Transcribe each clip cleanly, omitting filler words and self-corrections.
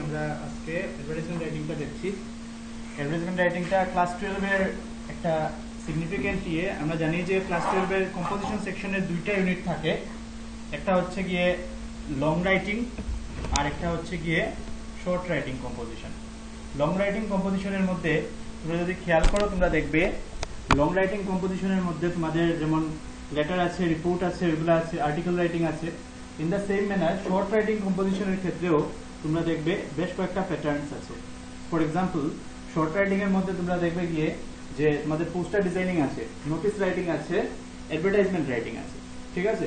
আমরা আজকে অ্যাডভার্টাইজমেন্ট রাইটিংটা দেখছি। অ্যাডভার্টাইজমেন্ট রাইটিংটা ক্লাস 12 এর একটা সিগনিফিকেন্ট ইয়ে। আমরা জানি যে ক্লাস 12 এর কম্পোজিশন সেকশনের দুইটা ইউনিট থাকে, একটা হচ্ছে গিয়ে লং রাইটিং আর একটা হচ্ছে গিয়ে short writing composition. Long writing কম্পোজিশনের মধ্যে তোমরা যদি খেয়াল করো তোমরা দেখবে লং রাইটিং কম্পোজিশনের মধ্যে তোমাদের যেমন লেটার আছে, রিপোর্ট আছে, এগুলো আছে, আর্টিকেল রাইটিং আছে। In the same manner short writing কম্পোজিশনের ক্ষেত্রেও তোমরা দেখবে বেশ কয়েকটা প্যাটার্নস আছে। ফর এক্সাম্পল, শর্ট রাইটিং এর মধ্যে তোমরা দেখবে গিয়ে যে তোমাদের পোস্টার ডিজাইনিং আছে, নোটিস রাইটিং আছে, অ্যাডভার্টাইজমেন্ট রাইটিং আছে। ঠিক আছে,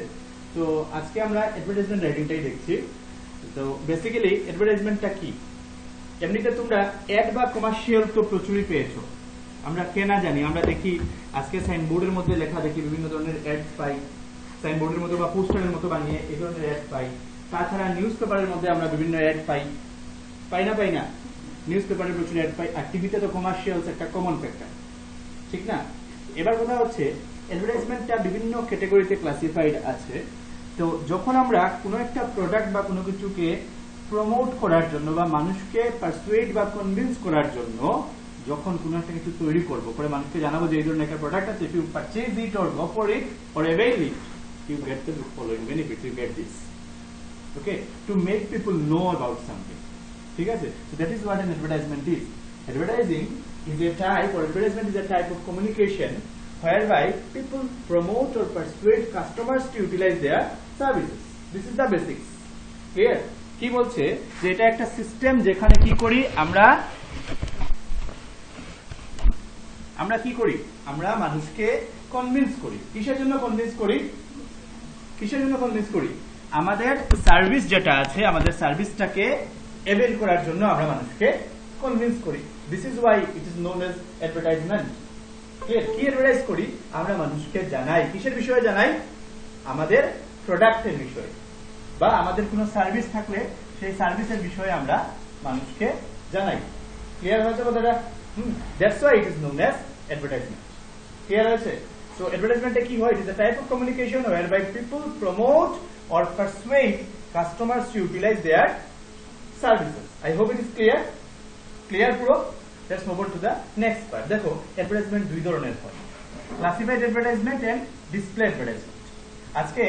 তো আজকে আমরা অ্যাডভার্টাইজমেন্ট রাইটিংটাই দেখছি। তো বেসিক্যালি অ্যাডভার্টাইজমেন্টটা কি? এমনিতে তোমরা অ্যাড বা কমার্শিয়াল তো প্রচুরই পেয়েছো, আমরা কে না জানি। আমরা দেখি আজকে সাইনবোর্ডের মধ্যে লেখা দেখি, বিভিন্ন ধরনের অ্যাড পাই সাইনবোর্ডের মতো বা পোস্টারের মতো বানিয়ে, এই ধরনের অ্যাড পাই। তাছাড়া নিউজ পেপারের মধ্যে আমরা বিভিন্ন অ্যাড পাই, পাই না? নিউজ পেপারে প্রচুর অ্যাড পাই। আর টিভিতে তো কমার্শিয়ালস একটা কমন ফ্যাক্টর, ঠিক না? এবার কথা হচ্ছে অ্যাডভার্টাইজমেন্টটা বিভিন্ন ক্যাটাগরিতে ক্লাসিফাইড আছে। তো যখন আমরা কোনো একটা প্রোডাক্ট বা কোনো কিছুকে প্রমোট করার জন্য বা মানুষকে পারসুয়েট বা কনভিন্স করার জন্য যখন কোনো একটা কিছু তৈরি করবো, পরে মানুষকে জানাবো যে এই ধরনের একটা প্রোডাক্ট আছে, if you purchase it or go for it or avail it, you get the following benefits, you get this, okay, to make people know about something. ঠিক আছে, so that is what an advertisement is. Advertising is a type, or advertisement is a type of communication whereby people promote or persuade customers to utilize their services. This is the basics. Clear? কি বলছে যে এটা একটা system যেখানে কি করি আমরা কি করি, আমরা মানুষকে কনভিন্স করি। কিসের জন্য কনভিন্স করি? আমাদের সার্ভিস যেটা আছে, আমাদের সার্ভিসটাকে অ্যাভেল করার জন্য আমরা মানুষকে কনভিন্স করি। This is why it is known as advertisement. Clear? কি অ্যাডভার্টাইজ করি? আমরা মানুষকে জানাই। কিসের বিষয়ে জানাই? আমাদের প্রোডাক্টের বিষয়ে, বা আমাদের কোনো সার্ভিস থাকলে সেই সার্ভিসের বিষয়ে আমরা মানুষকে জানাই। ক্লিয়ার হয়েছে কথাটা? That's why it is known as advertisement. Clear হয়েছে? So advertisement কি হয়? It is a type of communication whereby people promote or persuade customers to utilize their services. I hope it is clear. Clear পুরো? Let's move on to the next part. দেখো advertisement দুই ধরনের হয়, classified advertisement and display advertisement. আজকে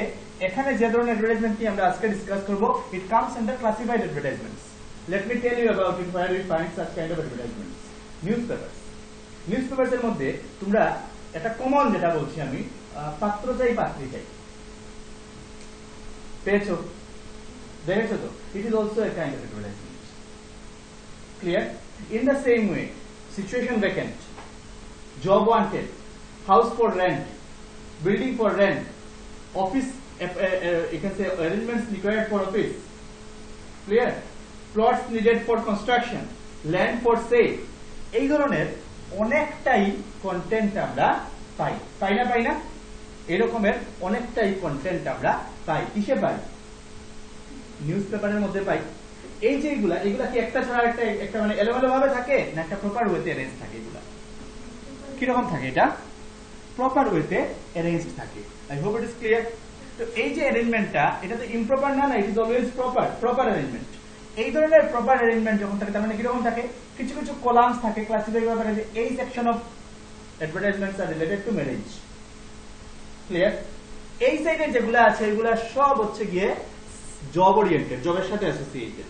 এখানে যে ধরনের advertisement কি আমরা আজকে ডিসকাস করব, it comes under classified advertisements. Let me tell you about it, where we find such kind of advertisements. Newspapers এর মধ্যে তোমরা এটা কমন যেটা বলছি আমি, পাত্র চাই পাত্রী চাই, পেয়েছো? দেখেছো তো? It is also a kind of advertisement. Clear? In the same way, situation vacant, job wanted, house for rent, building for rent, office, you can say arrangements required for office. Clear? Plots needed for construction, land for sale. এই ধরনের অনেকটাই content আমরা পাই না? এরকমের অনেকটাই content আমরা পাই। কিসে পাই? News পেপারের মধ্যে পাই। এই যে এগুলা কি একটা ছাড়া একটা মানে এলোমেলো ভাবে থাকে, না একটা প্রপার ওয়েতে অ্যারেঞ্জ থাকে? এগুলা কিরকম থাকে? এটা প্রপার ওয়েতে অ্যারেঞ্জ থাকে। I hope it is clear. তো এই যে অ্যারেঞ্জমেন্টটা, এটা তো ইমপ্রপার না, it is always proper arrangement. এই ধরনের প্রপার অ্যারেঞ্জমেন্ট যখন থাকে, তার মানে কিরকম থাকে? কিছু কলামস থাকে, ক্লাসিফাই করা থাকে যে এই সেকশন অফ অ্যাডভার্টাইজমেন্টস আর রিলেটেড টু ম্যারেজ। ক্লিয়ার? এই সাইডে যেগুলো আছে এগুলা সব হচ্ছে গিয়ে জব ওরিয়েন্টেড, জবের সাথে অ্যাসোসিয়েটেড।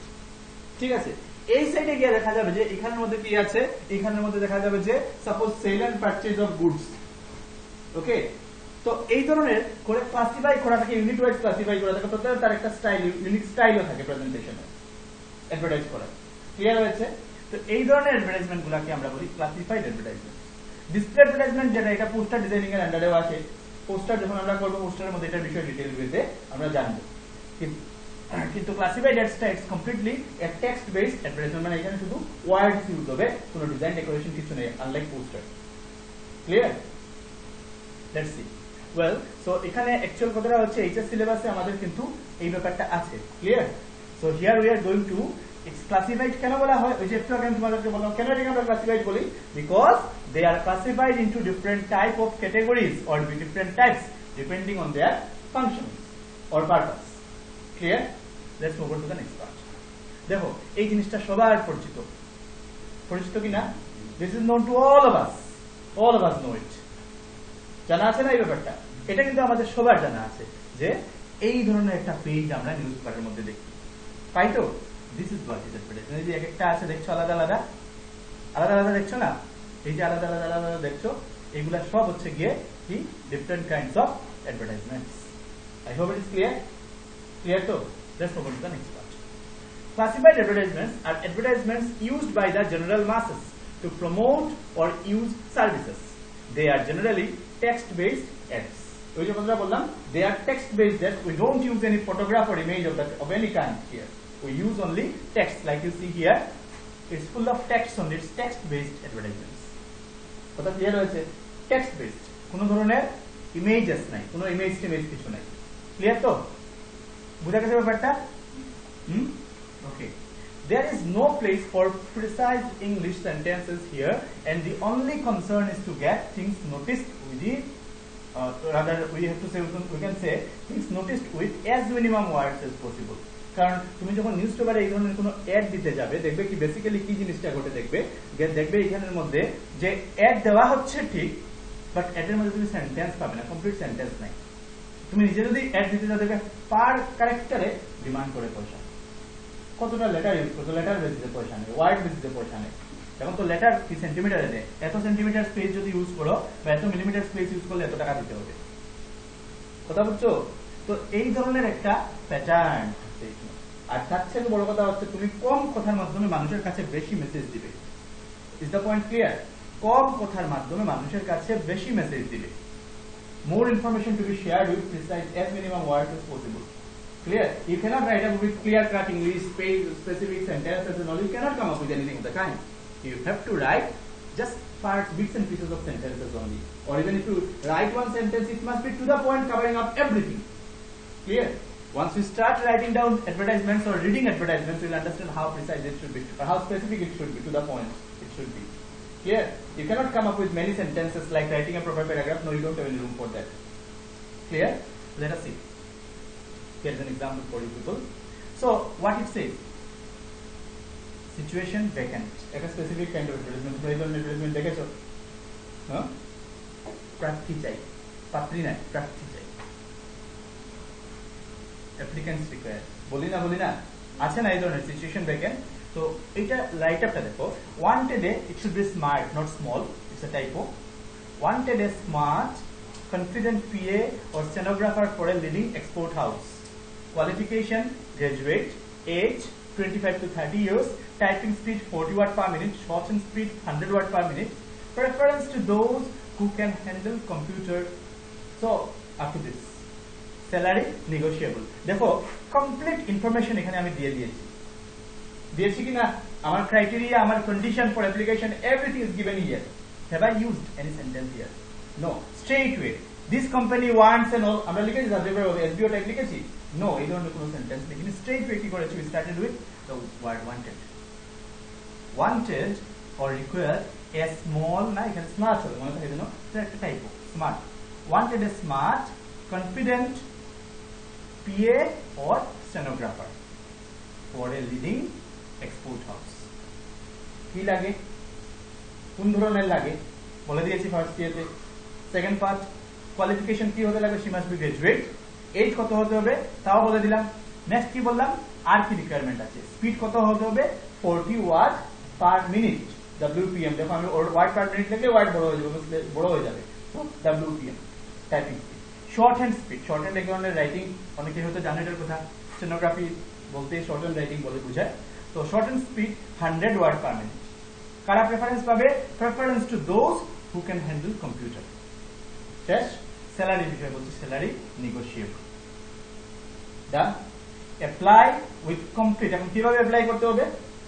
ঠিক আছে, এই সাইডে গিয়ে দেখা যাবে যে এখানের মধ্যে কি আছে, এখানের মধ্যে দেখা যাবে যে suppose sale and purchase of goods. Okay, তো এই ধরনের করে ক্লাসিফাই করা থাকে, ইউনিট ওয়াইজ ক্লাসিফাই করা থাকে, প্রত্যেকটা তার একটা স্টাইল, ইউনিক স্টাইলও থাকে প্রেজেন্টেশনে অ্যাডভার্টাইজ করা। ক্লিয়ার হয়েছে? তো এই ধরনের অ্যাডভার্টাইজমেন্ট গুলাকে আমরা বলি ক্লাসিফাইড অ্যাডভার্টাইজমেন্ট। ডিসপ্লে অ্যাডভার্টাইজমেন্ট যেটা, এটা পোস্টার ডিজাইনিং এর আন্ডারেও আসে। পোস্টার যখন আমরা করবো, পোস্টারের মধ্যে এটার বিষয়ে ডিটেইল ওয়েতে আমরা জানবো। কিন্তু ক্লাসিফাইড অ্যাডসটা it's completely a text based advertisement, মানে এখানে শুধু ওয়ার্ডস ইউজ হবে, কোনো ডিজাইন ডেকোরেশন কিছু নেই, unlike poster. Clear? Let's see. Well, so এখানে অ্যাকচুয়াল কথাটা হচ্ছে এইচএস সিলেবাসে আমাদের কিন্তু এই ব্যাপারটা আছে। Clear? So here we are going to, it's classified কেন বলা হয়? ওই যে একটু আগে আমি তোমাদেরকে বললাম কেন এটাকে আমরা ক্লাসিফাইড বলি, because they are classified into different type of categories or different types depending on their function or purpose. Clear? Let's move on to the next part. দেখো এই জিনিসটা সবার পরিচিত, পরিচিত কিনা? This is known to all of us know it. জানা আছে না এই ব্যাপারটা? এটা কিন্তু আমাদের সবার জানা আছে যে এই ধরনের একটা পেজ আমরা নিউজ পেপারের মধ্যে দেখি, পাই তো? This is what is advertisement. এই যে এক একটা আছে দেখছো আলাদা আলাদা আলাদা আলাদা দেখছো না, এই যে আলাদা আলাদা আলাদা দেখছো, এগুলা সব হচ্ছে গিয়ে কি different kinds of advertisements. I hope it is clear. Clear to? Let's move on to the next part. Classified advertisements are advertisements used by the general masses to promote or use services. They are generally text-based ads. ওই যে কথাটা বললাম, they are text-based ads. We don't use any photograph or image of any kind here. We use only text, like you see here. It's full of text only. It's text-based advertisements. কথা clear হয়েছে? Text-based. কোনো ধরনের images নাই, কোনো image কিছু নাই। Clear তো? বুঝা গেছে ব্যাপারটা? Okay. There is no place for precise English sentences here, and the only concern is to get things noticed with the rather we can say things noticed with as minimum words as possible. কারণ তুমি যখন news পেপারে এই ধরনের কোনো add দিতে যাবে, দেখবে কি বেসিক্যালি কি জিনিসটা ঘটে, দেখবে এখানের মধ্যে যে অ্যাড দেওয়া হচ্ছে ঠিক, বাট অ্যাডের মধ্যে তুমি সেন্টেন্স পাবে না, কমপ্লিট সেন্টেন্স নাই। তুমি নিজে যদি অ্যাড দিতে যাও দেখবে পার ক্যারেক্টারে ডিমান্ড করে পয়সা, কতটা লেটার ইউজ করছো, লেটার বেসিসে পয়সা নেই, ওয়ার্ড বেসিসে পয়সা নেই। এখন তো লেটার কি সেন্টিমিটারে দেয়, এত সেন্টিমিটার স্পেস যদি ইউজ করো বা এত মিলিমিটার স্পেস ইউজ করলে এত টাকা দিতে হবে। কথা বুঝছো? তো এই ধরনের একটা প্যাটার্ন। আর তার থেকে বড় কথা হচ্ছে তুমি কম কথার মাধ্যমে মানুষের কাছে বেশি মেসেজ দিবে। Is the point clear? কম কথার মাধ্যমে মানুষের কাছে বেশি মেসেজ দিবে। More information to be shared with precise as minimum words as possible. Clear? You cannot write up with clear-cut English, specific sentences and all. You cannot come up with anything of the kind. You have to write just parts, bits and pieces of sentences only. Or even if you write one sentence, it must be to the point, covering up everything. Clear? Once you start writing down advertisements or reading advertisements, you will understand how precise it should be or how specific it should be, to the point it should be. Clear? You cannot come up with many sentences like writing a proper paragraph. No, you don't have any room for that. Clear? Let us see. Here's an example for you people. So, what it says? Situation vacant. A specific kind of advertisement. Advertisement দেখেছো? Huh? প্রার্থী চাই, পাত্রী নাই, প্রার্থী চাই। Applicants required. বলি না আছে না এই ধরনের সিচুয়েশন ভ্যাকেন্ট। তো এটা রাইট আপটা দেখো, wanted a, it should be smart not small, it's a typo. Wanted a smart confident PA or stenographer for a leading export house. Qualification graduate, age 25 to 30 years, typing speed 40 word per minute, shorten speed 100 word per minute, preference to those who can handle computer. So up to this, salary negotiable. দেখো complete information এখানে আমি দিয়েছি কিনা, আমার criteria, আমার condition for application, everything is given here. Have I used any sentence here? No. Straight way this company wants and all আমরা লিখেছি, subject এসবিও টাইপ লিখেছি? নো, এই ধরনের কোনো সেন্টেন্স লিখিনি। স্ট্রেট ওয়ে কি করেছি? We started with the word wanted. Wanted or required a small, না এখানে স্মার্ট হবে, মনে থাকে যেন এটা একটা typo, smart. Wanted a smart confident PA or stenographer for a leading export house. কি লাগে, কোন ধরনের লাগে বলে দিয়েছি ফার্স্ট ইয়ারে। সেকেন্ড পার্ট, কোয়ালিফিকেশন কি হতে লাগবে? she must be graduate, age কত হতে হবে তাও বলে দিলাম। নেক্সট কি বললাম? আর কি রিকোয়ারমেন্ট আছে? স্পিড কত হতে হবে? 40 ওয়ার্ড পার মিনিট, WPM। দেখো আমি ওয়ার্ড পার মিনিট লিখলে ওয়ার্ড বড় হয়ে যাবে, তো WPM typing speed. Short hand speed, short hand এক ধরনের রাইটিং, অনেকে হয়তো জানে এটার কথা, স্টেনোগ্রাফি বলতে শর্ট হ্যান্ড রাইটিং বলে বোঝায়। তো shorthand speed 100 word per minute. কারা প্রেফারেন্স পাবে? Preference to those who can handle computer. শেষ। স্যালারি বিষয় বলছি, salary negotiable. Done. Apply with complete, এখন কিভাবে অ্যাপ্লাই করতে হবে?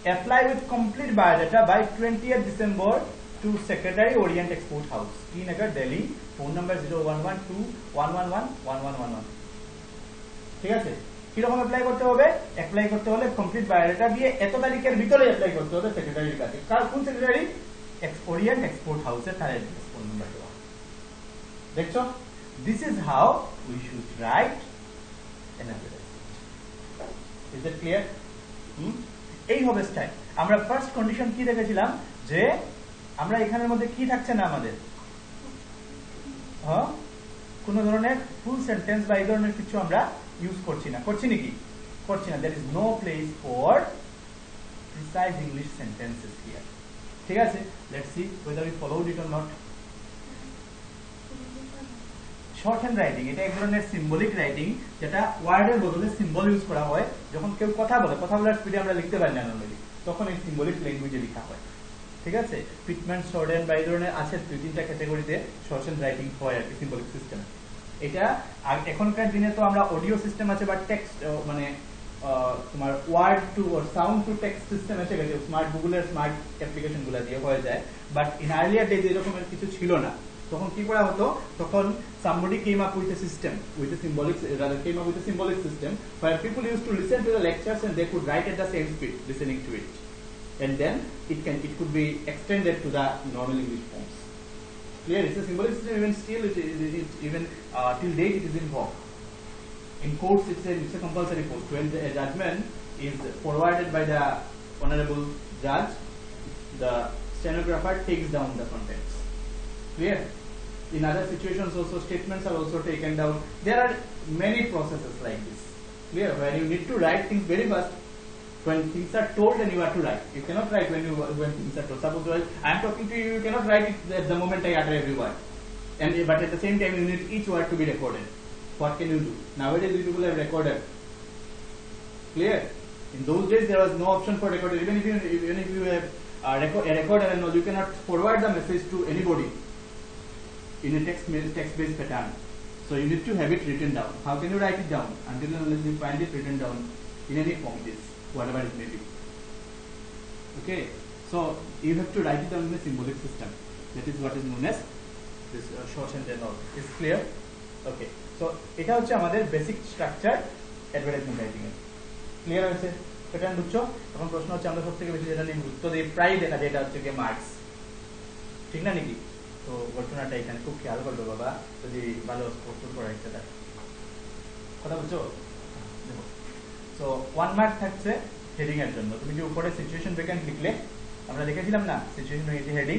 Apply with complete biodata by 20th December to Secretary Orient Export House, Srinagar, Delhi. Phone number 0112111111। ঠিক আছে? কিরকম অ্যাপ্লাই করতে হবে? অ্যাপ্লাই করতে হলে কমপ্লিট বায়োডাটা দিয়ে এত তারিখের ভিতরে অ্যাপ্লাই করতে হবে সেক্রেটারির কাছে। কোন সেক্রেটারি? ওরিয়েন্ট এক্সপোর্ট হাউসের, তার অ্যাড্রেস, ফোন নাম্বার দেওয়া। দেখছো? This is how we should write an advertisement. Is that clear? এই হবে স্টাইল। আমরা ফার্স্ট কন্ডিশন কি দেখেছিলাম যে আমরা এখানের মধ্যে কি থাকছে না আমাদের কোন ধরনের ফুল সেন্টেন্স বা এই ধরনের কিছু আমরা ইউজ করছি না, করছি নাকি? করছি না। there is no place for precise English sentences here. ঠিক আছে, let's see whether we followed it or not. Short hand writing এটা এক ধরনের সিম্বলিক রাইটিং, যেটা ওয়ার্ডের বদলে সিম্বল ইউজ করা হয়। যখন কেউ কথা বলে, কথা বলার স্পিডে আমরা লিখতে পারি না নরমালি, তখন এই সিম্বলিক ল্যাঙ্গুয়েজে লেখা হয়। ঠিক আছে, পিটম্যান, শর্ট হ্যান্ড বা এই ধরনের আছে 2-3টা ক্যাটাগরিতে শর্ট হ্যান্ড রাইটিং হয় আর কি সিম্বলিক সিস্টেম। এটা এখনকার দিনে তো আমরা অডিও সিস্টেম আছে বা টেক্সট মানে তোমার word to sound to text system এসে গেছে, স্মার্ট গুগলের স্মার্ট অ্যাপ্লিকেশন গুলো দিয়ে হয়ে যায়। বাট ইন আর্লিয়ার ডেজ এরকমের কিছু ছিল না। তখন কি করা হতো, তখন somebody came up with a system, with a symbolic, rather came up with a symbolic system where people used to listen to the lectures and they could write at the same speed listening to it, and then it could be extended to the normal English forms. Clear? It's a symbolic system. Even still, even till date it is in vogue. In courts, it's a compulsory post. When a judgment is forwarded by the honorable judge, the stenographer takes down the contents. Clear? In other situations also, statements are also taken down. There are many processes like this. Clear? Where you need to write things very fast. When things are told, then you have to write. You cannot write when things are told. Suppose I am talking to you, you cannot write it at the moment I utter every word. But at the same time, you need each word to be recorded. What can you do? Nowadays, you people have recorded. Clear? In those days, there was no option for recording. Even if you have a recorder and all, you cannot forward the message to anybody in a text-based pattern. So you need to have it written down. How can you write it down? Until and unless you find it written down in any form it is, whatever it may be. Okay, so you have to write it down in a symbolic system. That is what is known as this shorthand and all. Is clear? Okay, so এটা হচ্ছে আমাদের basic structure advertisement writing এর। Clear হয়েছে? Pattern বুঝছো? এখন প্রশ্ন হচ্ছে আমরা সবথেকে বেশি যেটা নিয়ে গুরুত্ব দিই, প্রায় দেখা যায় এটা হচ্ছে কি মার্কস। ঠিক না নাকি? তো ঘটনাটা এখানে খুব খেয়াল করবে বাবা, যদি ভালো স্কোর করা ইচ্ছে থাকে। কথা বুঝছো? দেখো, সো 1 মার্ক থাকছে হেডিং এর জন্য। তুমি যে উপরে সিচুয়েশন ভ্যাকেন্ট লিখলে, আমরা লিখেছিলাম না সিচুয়েশন ভ্যাকেন্ট হেডিং,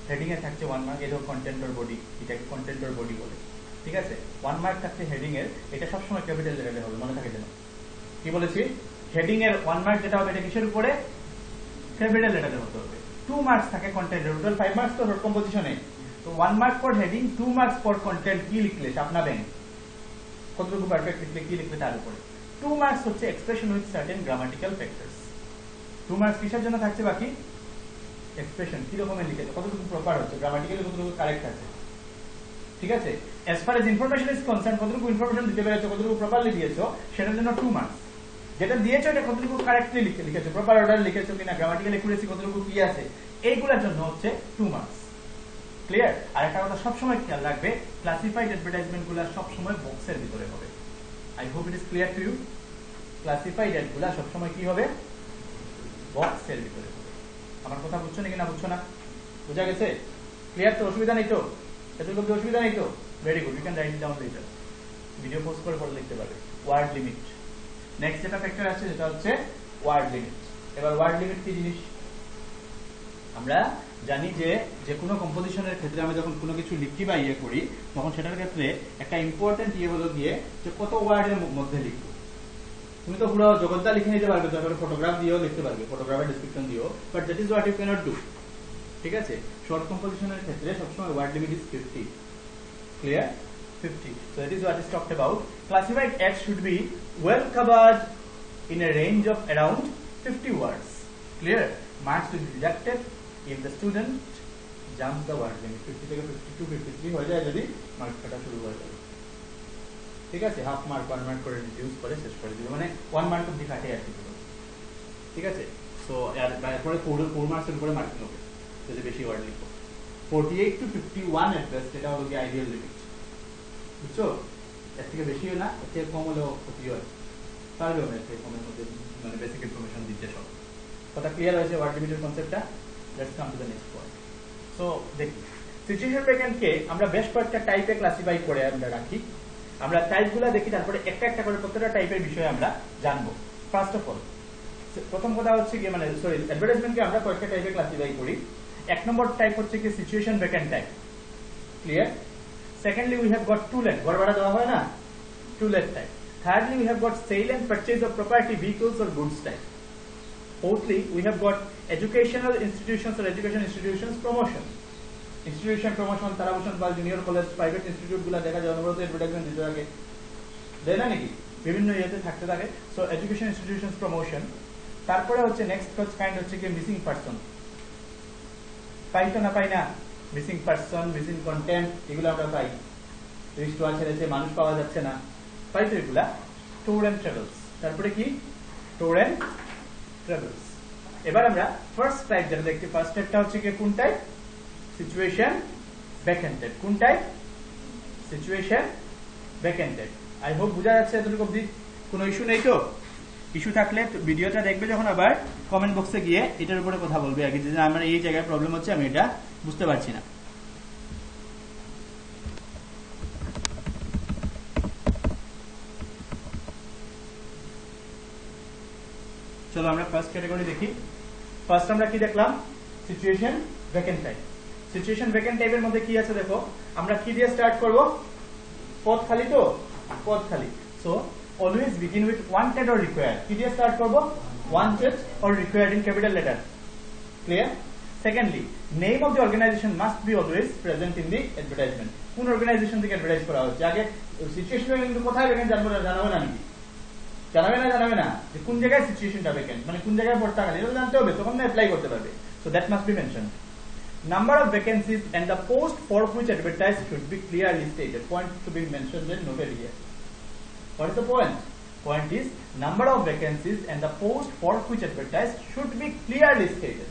হেডিং এ থাকছে 1 মার্ক। এই দেখো কন্টেন্ট অর বডি, এটাকে কন্টেন্ট অর বডি বলে। ঠিক আছে, 1 মার্ক থাকছে হেডিং এর, এটা সবসময় ক্যাপিটাল লেটারে হবে, মনে থাকে যেন। কি বলেছি? হেডিং এর 1 মার্ক যেটা হবে এটা কিসের উপরে? ক্যাপিটাল লেটারে হতে হবে। 2 মার্কস থাকে কন্টেন্ট এর, টোটাল 5 মার্কস তো কম্পোজিশনে। তো 1 mark for heading, 2 marks for content. কি লিখলে স্বপ্না ব্যাংক, কতটুকু পারফেক্ট লিখলে, কি লিখলে তার উপরে। 2 মার্কস হচ্ছে expression with certain grammatical factors. 2 marks কিসের জন্য থাকছে বাকি? এক্সপ্রেশন কি রকমের লিখেছে, কতটুকু প্রপার হচ্ছে, গ্রামাটিক্যালি কতটুকু কারেক্ট আছে। ঠিক আছে, as far as information is concerned, কতটুকু ইনফরমেশন দিতে পেরেছো, কতটুকু প্রপারলি দিয়েছো, সেটার জন্য 2 মার্কস। যেটা দিয়েছো এটা কতটুকু কারেক্টলি লিখেছো, প্রপার অর্ডার লিখেছো কিনা, গ্রামাটিক্যাল একুরেসি কতটুকু কি আছে, এইগুলোর জন্য হচ্ছে 2 মার্কস। ক্লিয়ার? আর একটা কথা সবসময় খেয়াল রাখবে, ক্লাসিফাইড অ্যাডভার্টাইজমেন্ট গুলা সবসময় বক্সের ভিতরে হবে। I hope it is clear to you. Classified ad গুলা সবসময় কি হবে? বক্সের ভিতরে হবে। আমার কথা বুঝছো নাকি না বুঝছো না? বোঝা গেছে? ক্লিয়ার তো? অসুবিধা নেই তো? এতটুকু অসুবিধা নেই তো? Very good, you can write it down later. Video post করে পরে লিখতে পারবে। ওয়ার্ড লিমিট, নেক্সট যেটা ফ্যাক্টর আছে সেটা হচ্ছে ওয়ার্ড লিমিট। এবার ওয়ার্ড লিমিট কি জিনিস? আমরা জানি যে কোনো কম্পোজিশনের ক্ষেত্রে আমরা যখন কোনো কিছু লিখি বা ইয়ে করি, তখন সেটার ক্ষেত্রে একটা ইম্পর্টেন্ট ইয়ে হলো গিয়ে যে কত ওয়ার্ডের মধ্যে লিখবো। তুমি তো পুরো জগৎটা লিখে নিতে পারবে, তারপরে ফটোগ্রাফ দিয়েও লিখতে পারবে, ফটোগ্রাফের ডেসক্রিপশন দিয়েও, but that is what you can't do. ঠিক আছে, শর্ট কম্পোজিশনের ক্ষেত্রে সবসময় word limit is 50। Clear? 50. So that is what is talked about. Classified ads should be well covered in a range of around 50 words. Clear? Marks will be deducted if the student jumps the word limit. 50 থেকে 52, 53 হয়ে যায় যদি mark কাটা শুরু হয়ে যায়। ঠিক আছে, হাফ মার্ক 1 মার্ক করে রিডিউস করে শেষ করে দিবে, মানে 1 মার্ক অবধি কাটে আর কি। ঠিক আছে, সো এরপরে 4 মার্কসের উপরে মার্কিং হবে যদি বেশি ওয়ার্ড লিখো। 48 to 51 এট বেস্ট, এটা হলো কি আইডিয়াল লিমিট। বুঝছো? এর থেকে বেশিও না, এর থেকে কম হলেও ক্ষতি হয়। পারবেও না এর থেকে কমের মধ্যে মানে বেসিক ইনফরমেশন দিতে সব। কথা ক্লিয়ার হয়েছে ওয়ার্ড লিমিটের কনসেপ্টটা? Let's come to the next point. So দেখি, সিচুয়েশন ভ্যাকেন্টকে আমরা বেশ কয়েকটা টাইপে ক্লাসিফাই করে আমরা রাখি। আমরা টাইপগুলো দেখি, তারপরে একটা একটা করে প্রত্যেকটা টাইপের বিষয়ে আমরা জানবো। ফার্স্ট অফ অল, প্রথম কথা হচ্ছে কি মানে সরি অ্যাডভার্টাইজমেন্টকে আমরা কয়েকটা টাইপে ক্লাসিফাই করি। এক নম্বর টাইপ হচ্ছে কি situation vacant type, clear. Secondly we have got to let, ঘর ভাড়া দেওয়া হয় না, to let type. Thirdly, we have got sale and purchase of property, vehicles or goods type. Fourthly, we have got educational institutions or education institutions promotion. Institution promotion, Tarabushan বা junior college, private institute গুলা দেখা যায় অনবরত advertisement দিতে থাকে, দেয় না নাকি, বিভিন্ন ইয়েতে থাকতে থাকে। So education institutions promotion. তারপরে হচ্ছে নেক্সট কাইন্ড হচ্ছে কি মিসিং পারসন, পাই তো না পাই না, মিসিং পারসন, মিসিং কন্টেন্ট, এগুলো আমরা পাই। রেস্টুরেন্ট ছেড়েছে, মানুষ পাওয়া যাচ্ছে না, পাই তো এগুলা। ট্যুর এন্ড ট্রাভেলস, তারপরে কি ট্যুর এন্ড ট্রাভেলস। এবার আমরা ফার্স্ট টাইপ যেটা দেখছি, ফার্স্ট টাইপটা হচ্ছে কি কোন টাইপ, সিচুয়েশন ভ্যাকেন্ট টাইপ। কোন type, situation vacant type. I hope বোঝা যাচ্ছে এতটুকু অবধি, কোনো ইস্যু নেই তো? ইস্যু থাকলে ভিডিওটা দেখবে যখন আবার কমেন্ট বক্সে গিয়ে এটার উপরে কথা বলবে আগে, যে আমার এই জায়গায় প্রবলেম হচ্ছে, আমি এটা বুঝতে পারছি না। চলো আমরা ফার্স্ট ক্যাটাগরি দেখি। ফার্স্ট আমরা কি দেখলাম, situation vacant type. Situation vacant টাইপের মধ্যে কি আছে দেখো, আমরা কি দিয়ে স্টার্ট করব, পদ খালি তো, পদ খালি। So always begin with wanted or required. কি দিয়ে স্টার্ট করব, wanted or required in capital letter, clear. Secondly, name of the organisation must be always present in the advertisement. কোন অর্গানাইজেশন থেকে অ্যাডভার্টাইজ করা হচ্ছে, আগে সিচুয়েশন কিন্তু কোথায় ভ্যাকেন্ট জানবো না, জানাবে না নাকি, জানাবে না যে কোন জায়গায় সিচুয়েশনটা ভ্যাকেন্ট, মানে কোন জায়গায় পড়তে গেলে এটা জানতে হবে, তখন না অ্যাপ্লাই করতে পারবে। So that must be mention. Number of vacancies and the post for which advertised should be clearly stated. Point to be mentioned and noted here. What is the point? Point is number of vacancies and the post for which advertised should be clearly stated.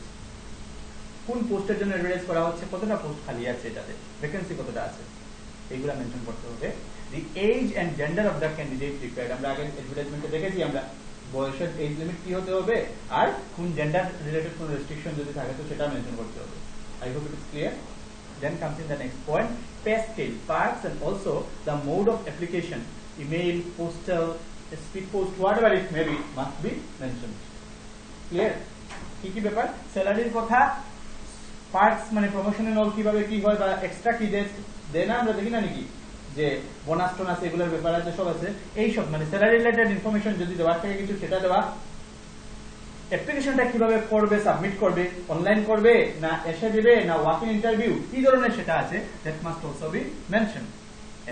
কোন পোস্টের জন্য advertise করা হচ্ছে, কতটা post খালি আছে, এটাতে vacancy কতটা আছে, এগুলো মেনশন করতে হবে। The age and gender of the candidate required. আমরা আগে অ্যাডভার্টাইজমেন্টে দেখেছি আমরা বয়সের এজ লিমিট কি হতে হবে, আর কোন জেন্ডার রিলেটেড কোন রেস্ট্রিকশন যদি থাকে তো সেটা মেনশন করতে হবে। I hope it is clear. Then comes in the next point, pay scale, parts and also the mode of application, email, postal, speed post, whatever it may be, must be mentioned. Clear? কি কি ব্যাপার, স্যালারির কথা, parts মানে promotional all কিভাবে কি হয় বা এক্সট্রা কি দেয় না, আমরা দেখি না নাকি যে বোনাস টোনাস এগুলোর ব্যাপার আছে, সব আছে। এই সব মানে স্যালারি রিলেটেড ইনফরমেশন যদি দেওয়ার থেকে কিছু সেটা দেওয়া। অ্যাপ্লিকেশনটা কিভাবে করবে, সাবমিট করবে, অনলাইন করবে না এসে দিবে না ওয়াক ইন ইন্টারভিউ, কি ধরনের সেটা আছে, that must also be mention.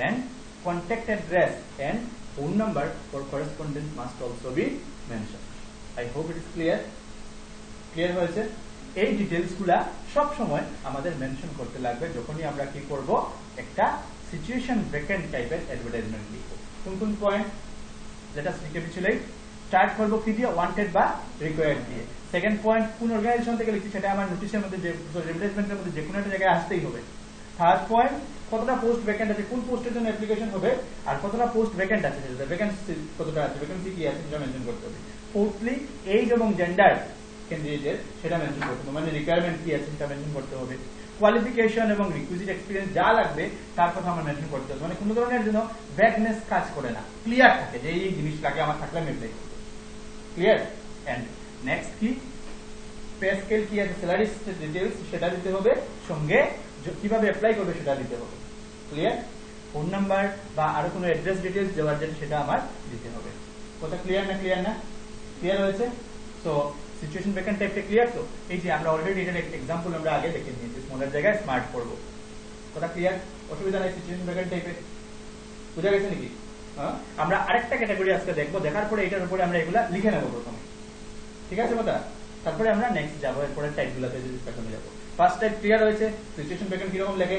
And contact address and phone number for correspondent must also be mention. I hope it is clear. Clear হয়েছে? এই ডিটেইলসগুলা সব সময় আমাদের মেনশন করতে লাগবে যখনই আমরা কি করব, একটা সিচুয়েশন ভ্যাকেন্ট টাইপের অ্যাডভার্টাইজমেন্ট লিখব। কোন কোন point, let us recapitulate. Start করবো কি দিয়ে, ওয়ান্টেড বা রিকোয়ার্ড দিয়ে। সেকেন্ড পয়েন্ট, কোন অর্গানাইজেশন থেকে লিখছি সেটা আমার নোটিশের মধ্যে, অ্যাডভার্টাইজমেন্টের মধ্যে যে কোনো একটা জায়গায় আসতেই হবে। থার্ড পয়েন্ট, কতটা পোস্ট ভ্যাকেন্ট আছে, কোন পোস্টের জন্য অ্যাপ্লিকেশন হবে, আর কতটা পোস্ট ভ্যাকেন্ট আছে, সেটা ভ্যাকেন্সি কতটা আছে, ভ্যাকেন্সি কি আছে সেটা মেনশন করতে হবে। ফোর্থলি, এজ এবং জেন্ডার ক্যান্ডিডেটের সেটা মেনশন করতে হবে, মানে রিকোয়ারমেন্ট কি আছে সেটা মেনশন করতে হবে। কোয়ালিফিকেশন এবং রিকুইজিট এক্সপিরিয়েন্স যা লাগবে তার কথা আমরা মেনশন করতে হবে, মানে কোনো ধরনের জন্য ভ্যাগনেস কাজ করে না, ক্লিয়ার থাকে যে এই জিনিস লাগে আমার থাকলে আমি অ্যাপ্লাই করব। ক্লিয়ার? এন্ড নেক্সট কি, পে স্কেল কি আছে, স্যালারি ডিটেইলস সেটা দিতে হবে, সঙ্গে কিভাবে অ্যাপ্লাই করবে সেটা দিতে হবে। ক্লিয়ার? ফোন নাম্বার বা আরো কোনো অ্যাড্রেস ডিটেইলস দেওয়ার জন্য সেটা আমার দিতে হবে। কথা ক্লিয়ার না? ক্লিয়ার না? ক্লিয়ার হয়েছে? সো সিচুয়েশন ভ্যাকেন্ট টাইপটা ক্লিয়ার তো? এই যে আমরা অলরেডি এটার এক্সাম্পল আমরা আগে দেখে নিয়েছি, স্মলের জায়গায় স্মার্ট করব। কথা ক্লিয়ার? অসুবিধা নাই সিচুয়েশন ভ্যাকেন্ট টাইপে? বুঝা গেছে নাকি? আমরা আরেকটা ক্যাটাগরি আজকে দেখবো, দেখার পরে এটার উপরে আমরা এগুলা লিখে নেবো প্রথমে, ঠিক আছে কথা? তারপরে আমরা নেক্সট যাবো, এরপরে টাইপগুলোতে ডিসকাশনে যাবো। ফার্স্ট টাইপ ক্লিয়ার হয়েছে, সিচুয়েশন ভ্যাকেন্ট কিরকম লেখে,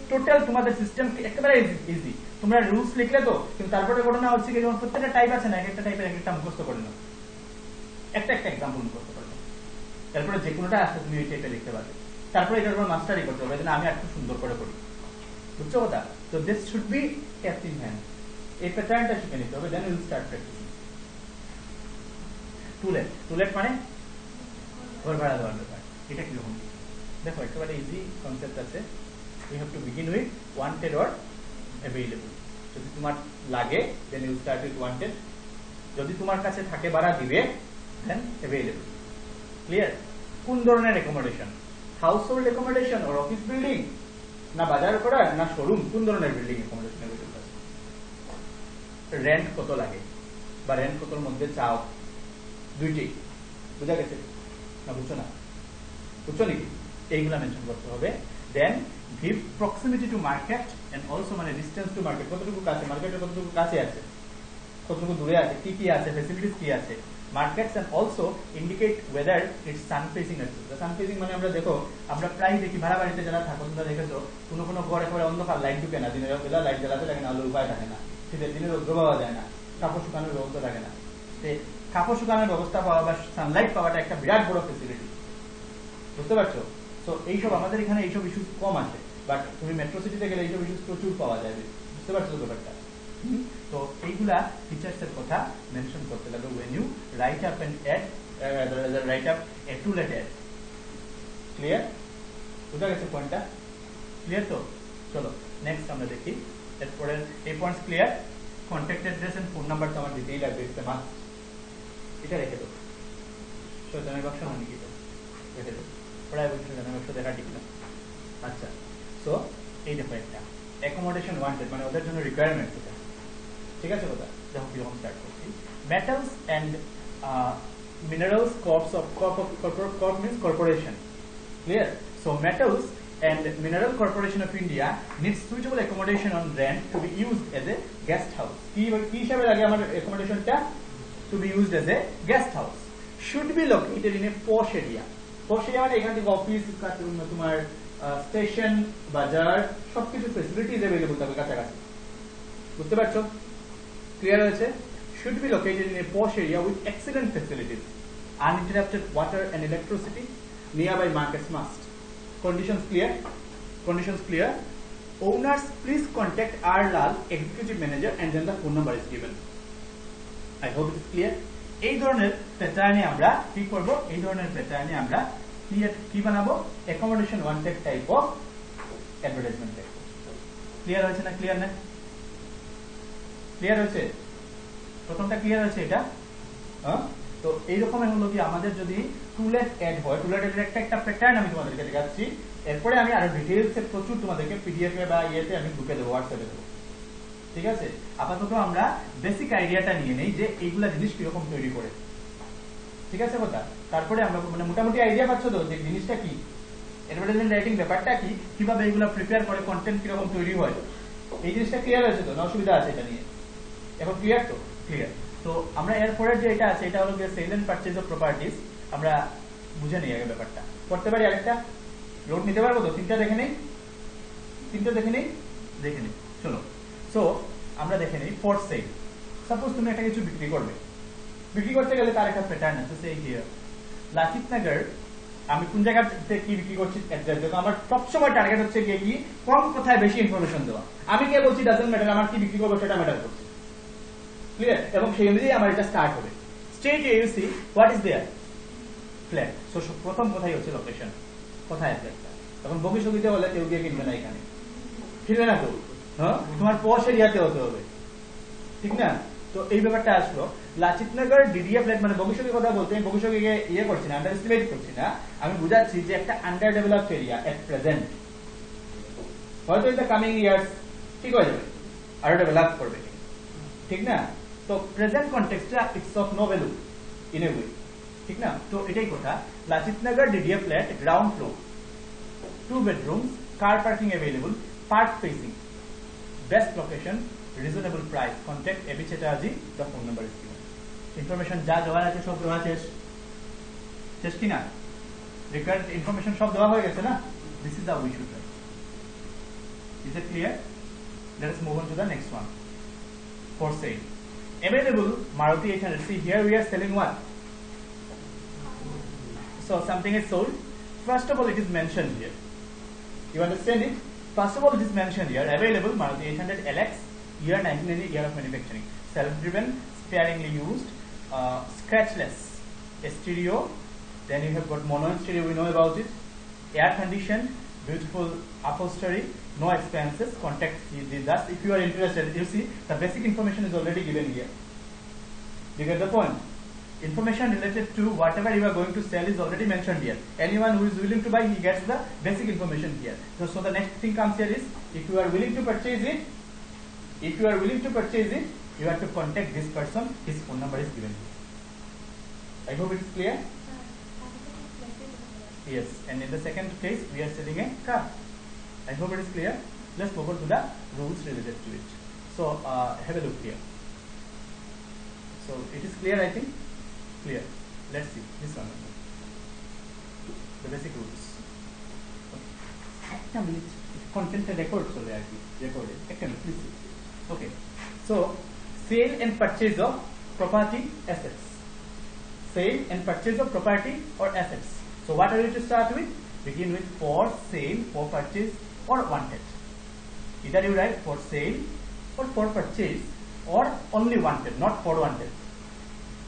টোটাল তোমাদের সিস্টেম একেবারে ইজি, তোমরা রুলস লিখলে তো, কিন্তু তারপরে ঘটনা হচ্ছে কি, যেমন প্রত্যেকটা টাইপ আছে না, একটা টাইপের একটা মুখস্থ করে নাও, একটা এক্সাম্পল মুখস্থ করে নাও, তারপরে যে কোনোটা আসলে তুমি এই টাইপে লিখতে পারবে, তারপরে এটার উপর মাস্টারি করতে হবে, আমি আর একটু সুন্দর করে করি, বুঝছো কথা? তো this should be kept in hand, এই প্যাটার্নটা শিখে নিতে হবে, then will start practising. To let মানে ঘর ভাড়া দেওয়ার ব্যাপার, এটা কিরকম দেখো, একেবারে ইজি কনসেপ্ট আছে। You have to begin with wanted or available. যদি তোমার লাগে then you start with wanted, যদি তোমার কাছে থাকে ভাড়া দিবে then available. Clear? কোন ধরনের accommodation? Household accommodation or office building? না বাজার করা না শোরুম, কোন ধরনের বিল্ডিং accommodation available আছে? রেন্ট কত লাগে বা রেন্ট কতর মধ্যে চাও, দুইটাই বুঝা গেছে না? বুঝছো না? বুঝছো নাকি? এইগুলা মেনশন করতে হবে। দেন give proximity to market and also মানে distance to market, কতটুকু কাছে মার্কেটের, কতটুকু কাছে আছে, কতটুকু দূরে আছে, কি কি আছে, ফ্যাসিলিটিস কি আছে, markets and also indicate whether it's sun facing or not. sun facing মানে আমরা দেখো, আমরা প্রায় দেখি ভাড়া বাড়িতে যারা থাকো তোমরা দেখেছো কোনো কোনো ঘর একেবারে অন্ধকার, লাইট ঢুকে না, দিনের বেলা লাইট জ্বালাতে লাগে না, আলোর উপায় থাকে না, শীতের দিনে রৌদ্র পাওয়া যায় না, কাপড় শুকানোর ব্যবস্থা থাকে না। কাপড় শুকানোর ব্যবস্থা পাওয়া বা সানলাইট পাওয়াটা একটা বিরাট বড় ফ্যাসিলিটি, বুঝতে পারছো? তো এইসব আমাদের এখানে এইসব ইস্যু কম আছে, বাট তুমি মেট্রো সিটিতে গেলে এইসব ইস্যু প্রচুর পাওয়া যাবে, বুঝতে পারছো ব্যাপারটা? তো এইগুলা ফিচার্স এর কথা মেনশন করতে লাগবে when you write up an ad, write up a to-let ad. Clear? বুঝা গেছে পয়েন্টটা? ক্লিয়ার তো? চলো নেক্সট আমরা দেখি। এরপরে এই points clear. Contact address and phone number তো আমার দিতেই লাগবে, ইটস মাস্ট। এটা রেখে দাও। শয়তানের বাক্স মানে কি? রেখে দাও। পড়ায় বলছি শয়তানের বাক্স দেখা ঠিক না। আচ্ছা, সো এই দেখো একটা অ্যাকোমোডেশন ওয়ান্টেড মানে ওদের জন্য রিকোয়ারমেন্ট এটা, ঠিক আছে? কথা দেখো কিরকম স্টার্ট করছি। Metals and minerals corps of corp means corporation. Clear? So metals and mineral corporation of India needs suitable accommodation on rent to be used as a guest house. কি হিসাবে লাগে আমার accommodationটা? To be used as a guest house. Should be located in a posh area. Posh area মানে এখান থেকে office, তোমার station, বাজার, সবকিছু ফ্যাসিলিটিস अवेलेबल থাকবে কাছাকাছি, বুঝতে পারছো? ক্লিয়ার হয়েছে? Should be located in a posh area with excellent facilities, uninterrupted water and electricity, nearby markets must. Conditions clear? Conditions clear? Owners please contact R. Lal, executive manager, and then the phone number is given. I hope it is clear. এই ধরনের প্যাটার্নে আমরা কি করব? এই ধরনের প্যাটার্নে আমরা কি বানাবো? Accommodation wanted type of advertisement type. Clear হয়েছে না? ক্লিয়ার না? ক্লিয়ার হয়েছে? প্রথমটা ক্লিয়ার আছে এটা? তো এইরকমের হলো কি আমাদের যদি টু-লেট অ্যাড হয়, টু-লেট অ্যাডের একটা প্যাটার্ন আমি তোমাদেরকে দেখাচ্ছি, এরপরে আমি আরো ডিটেইলস এ প্রচুর তোমাদেরকে পিডিএফ এ বা ইয়েতে আমি গ্রুপে দেবো, হোয়াটসঅ্যাপে দেবো, ঠিক আছে? আপাতত আমরা বেসিক আইডিয়াটা নিয়ে নেই যে এইগুলা জিনিস কিরকম তৈরি করে, ঠিক আছে কথা? তারপরে আমরা মানে মোটামুটি আইডিয়া পাচ্ছ তো যে জিনিসটা কি, অ্যাডভার্টাইজমেন্ট রাইটিং ব্যাপারটা কি, কিভাবে এগুলা প্রিপেয়ার করে, কন্টেন্ট কিরকম তৈরি হয়, এই জিনিসটা ক্লিয়ার হয়েছে তো? না অসুবিধা আছে এটা নিয়ে? এখন ক্লিয়ার তো? ক্লিয়ার। তো আমরা এরপরের যে এটা আছে এটা হলো যে sale and purchase of properties, আমরা বুঝে নিই আগে ব্যাপারটা। করতে পারি আরেকটা লোড নিতে পারবো তো? তিনটা দেখে নেই, তিনটা দেখে নেই, দেখে নেই, চলো। সো আমরা দেখে নেই ফর সেল। সাপোজ তুমি একটা কিছু বিক্রি করবে, বিক্রি করতে গেলে তার একটা প্যাটার্ন আছে। সেই হিয়ার লাচিত নগর, আমি কোন জায়গাতে কি বিক্রি করছি অ্যাড্রেস দেখো। আমার সবসময় টার্গেট হচ্ছে গিয়ে কি কম কোথায় বেশি ইনফরমেশন দেওয়া। আমি কে বলছি ডাজন্ট ম্যাটার, আমার কি বিক্রি করবো সেটা ম্যাটার করছে, ক্লিয়ার? এবং সেই অনুযায়ী আমার এটা স্টার্ট হবে। Straight you see what is there? Flat. So প্রথম কথাই হচ্ছে লোকেশন, কোথায় ফ্ল্যাটটা। তখন বগিসগিতে হলে কেউ গিয়ে কিনবে না, এখানে কিনবে না তো, হ্যাঁ তোমার পশ এরিয়াতে হতে হবে, ঠিক না? তো এই ব্যাপারটা আসলো। লাচিত নগর ডিডিএ ফ্ল্যাট মানে বগিসগির কথা বলতে আমি বগিসগিকে ইয়ে করছি না, আন্ডার এস্টিমেট করছি না, আমি বুঝাচ্ছি যে একটা under developed area at present, হয়তো ইন দ্য কামিং ইয়ার্স ঠিক হয়ে যাবে, আরো ডেভেলপ করবে, ঠিক না? তো প্রেজেন্ট কনটেক্সটে it's of no value in a way, ঠিক না? তো এটাই কথা। Lachit Nagar DDA flat, ground floor, 2 bedrooms, car parking available, park facing, best location, reasonable price, contact AB Chatterjee, the phone number is given. Information যা দেওয়া আছে সব দেওয়া আছে, শেষ কি না? রিকোয়ার্ড ইনফরমেশন সব দেওয়া হয়ে গেছে না? This is how we should write. Is it clear? Let us move on to the next one. For sale. Available Maruti 800. See here we are selling what? So something is sold. First of all, it is mentioned here. You understand it? First of all, it is mentioned here. Available Maruti 800 LX, year 1990, year of manufacturing. Self-driven, sparingly used, scratchless, stereo. Then you have got mono stereo. We know about it. Air conditioned, beautiful upholstery, no expenses. Contact us if you are interested. You see, the basic information is already given here. You get the point? Information related to whatever you are going to sell is already mentioned here. Anyone who is willing to buy, he gets the basic information here. So the next thing comes here is, if you are willing to purchase it, you have to contact this person. His phone number is given here. I hope it is clear. Yes, and in the second case, we are selling a car. I hope it is clear. Let's move on to the rules related to it. So have a look here. So it is clear, I think. Clear. Let's see this one. The basic rules. একটা minute কন্টেন্টটা record চলে আর কি, রেকর্ডে একটা minute please. Okay, so sale and purchase of property assets, sale and purchase of property or assets. So what are you to start with? Begin with for sale, for purchase or wanted. Either you write for sale or for purchase or only wanted, not for wanted.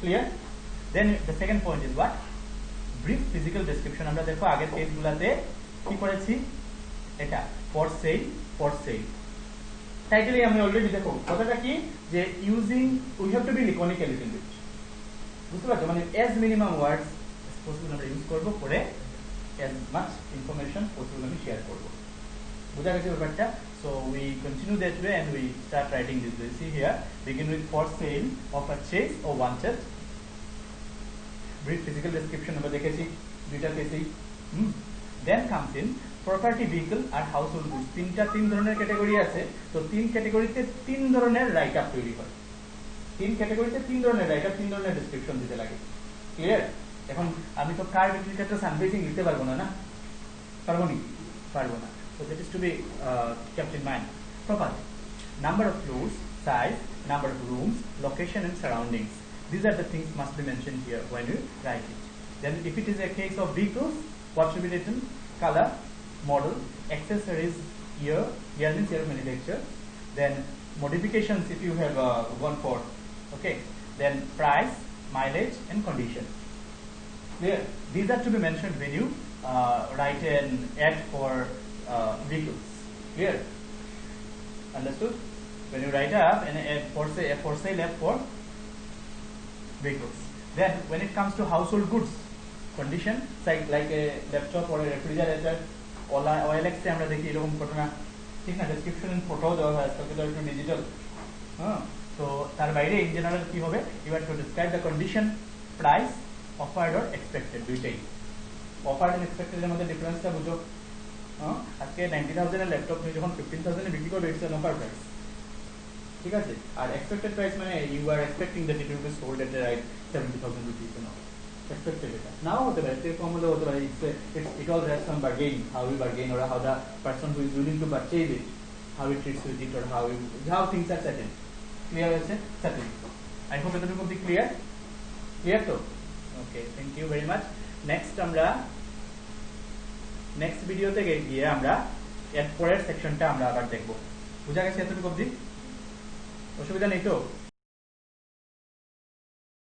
Clear? Then the second point is what? Brief physical description. আমরা দেখো আগের পেজগুলোতে কি করেছি, এটা for sale টাইটেলে আমি already দেখো কথাটা কি, যে using we have to be laconic a little bit, বুঝতে পারছো, মানে as minimum words as possible আমরা ইউজ করব, করে as much information possible আমি শেয়ার করব। বুঝা গেছে ব্যাপারটা? So we continue that way and we start writing this way. See here, begin with for sale or purchase or wanted. Brief physical description আমরা দেখেছি দুইটা কেসেই। Then comes in property, vehicle R household goods. তিন ধরনের category আছে, তো তিন ক্যাটাগরিতে তিন ধরনের রাইট আপ তৈরি হয়। তিন ক্যাটাগরিতে তিন ধরনের রাইট আপ, তিন ধরনের ডেসক্রিপশন দিতে লাগে। ক্লিয়ার? এখন আমি তো কার ডুপ্লিকেটটা সানফেসিং লিখতে পারবো না, পারবো নি? পারবো না। So that is to be kept in mind. Property, number of floors, size, number of rooms, location and surroundings. These are the things must be mentioned here when you write it. Then if it is a case of vehicles, what should be written? Color, model, accessories, year means year of manufacture. Then modifications if you have gone for, okay. Then price, mileage and condition. Clear? These are to be mentioned when you write an ad for vehicles. Clear? Understood? When you write up an ad for sale ad for vehicles. Then when it comes to household goods, condition like a laptop or a refrigerator, OLX এ আমরা দেখি এরকম ঘটনা, ঠিক না? Description and photo দেওয়া হয়, আজকাল তো একটু ডিজিটাল। তো তার বাইরে ইন জেনারেল কি হবে, you have to describe the condition, price, offered or expected, দুইটাই। অফার্ড এন্ড এক্সপেক্টেড এর মধ্যে ডিফারেন্সটা বুঝো। আজকে 90,000 এর ল্যাপটপ তুমি যখন 15,000 এ বিক্রি করবে, ইটস এন অফার প্রাইস, ঠিক আছে? আর এক্সপেক্টেড প্রাইস মানে you are expecting that it will be sold at the right 70,000 rupees, you know. Expected এটা নাও হতে পারে, এর কম হলেও হতে পারে। It all rests on bargain, how we bargain or how the person who is willing to purchase it, how he treats with it or how things are settled. Clear হয়েছে? Settled. I hope এতটুকু be clear তো? Okay, thank you very much. Next ভিডিওতে গিয়ে আমরা এর পরের সেকশনটা আমরা আবার দেখব। বুঝা গেছে এতটুকু অবধি? অসুবিধা নেই তো?